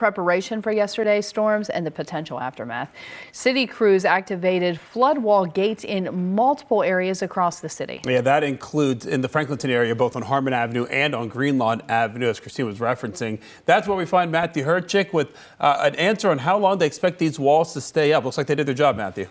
Preparation for yesterday's storms and the potential aftermath. City crews activated flood wall gates in multiple areas across the city. Yeah, that includes in the Franklinton area, both on Harmon Avenue and on Greenlawn Avenue, as Christine was referencing. That's where we find Matthew Herchick with an answer on how long they expect these walls to stay up. Looks like they did their job, Matthew.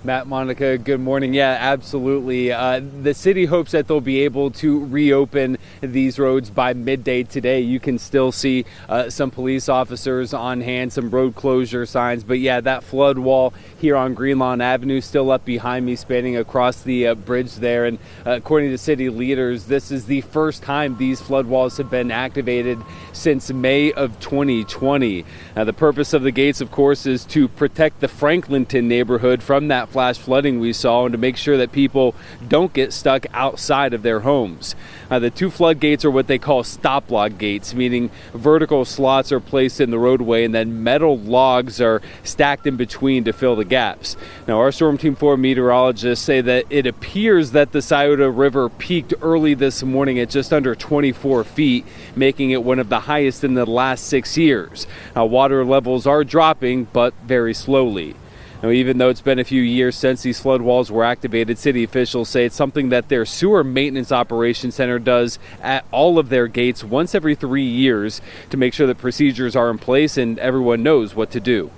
Matt, Monica, good morning. Yeah, absolutely. The city hopes that they'll be able to reopen these roads by midday today. You can still see some police officers on hand, some road closure signs. But yeah, that flood wall here on Greenlawn Avenue still up behind me, spanning across the bridge there. And according to city leaders, this is the first time these flood walls have been activated since May of 2020. The purpose of the gates, of course, is to protect the Franklinton neighborhood from that flash flooding we saw and to make sure that people don't get stuck outside of their homes. The two floodgates are what they call stop log gates, meaning vertical slots are placed in the roadway and then metal logs are stacked in between to fill the gaps. Now, our Storm Team 4 meteorologists say that it appears that the Scioto River peaked early this morning at just under 24 feet, making it one of the highest in the last 6 years. Now, water levels are dropping, but very slowly. Now, even though it's been a few years since these flood walls were activated, city officials say it's something that their sewer maintenance operations center does at all of their gates once every 3 years to make sure that procedures are in place and everyone knows what to do.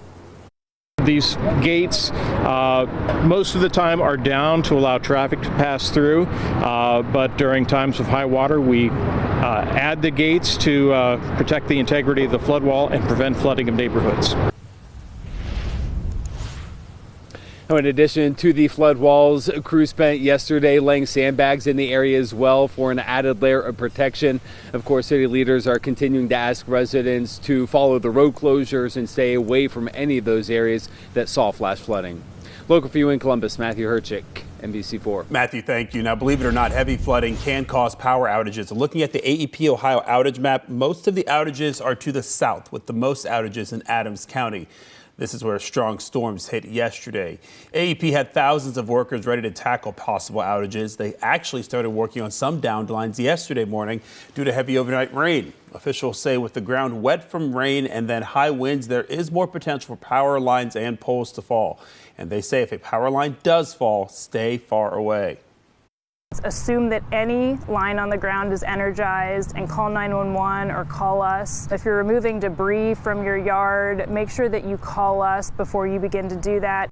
These gates most of the time are down to allow traffic to pass through, but during times of high water we add the gates to protect the integrity of the flood wall and prevent flooding of neighborhoods. In addition to the flood walls, crews spent yesterday laying sandbags in the area as well for an added layer of protection. Of course, city leaders are continuing to ask residents to follow the road closures and stay away from any of those areas that saw flash flooding. Local for you in Columbus, Matthew Herchick, NBC4. Matthew, thank you. Now, believe it or not, heavy flooding can cause power outages. Looking at the AEP Ohio outage map, most of the outages are to the south, with the most outages in Adams County. This is where strong storms hit yesterday. AEP had thousands of workers ready to tackle possible outages. They actually started working on some downed lines yesterday morning due to heavy overnight rain. Officials say with the ground wet from rain and then high winds, there is more potential for power lines and poles to fall. And they say if a power line does fall, stay far away. Assume that any line on the ground is energized and call 911 or call us. If you're removing debris from your yard, make sure that you call us before you begin to do that.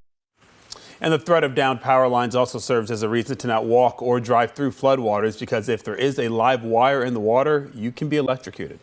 And the threat of downed power lines also serves as a reason to not walk or drive through floodwaters, because if there is a live wire in the water, you can be electrocuted.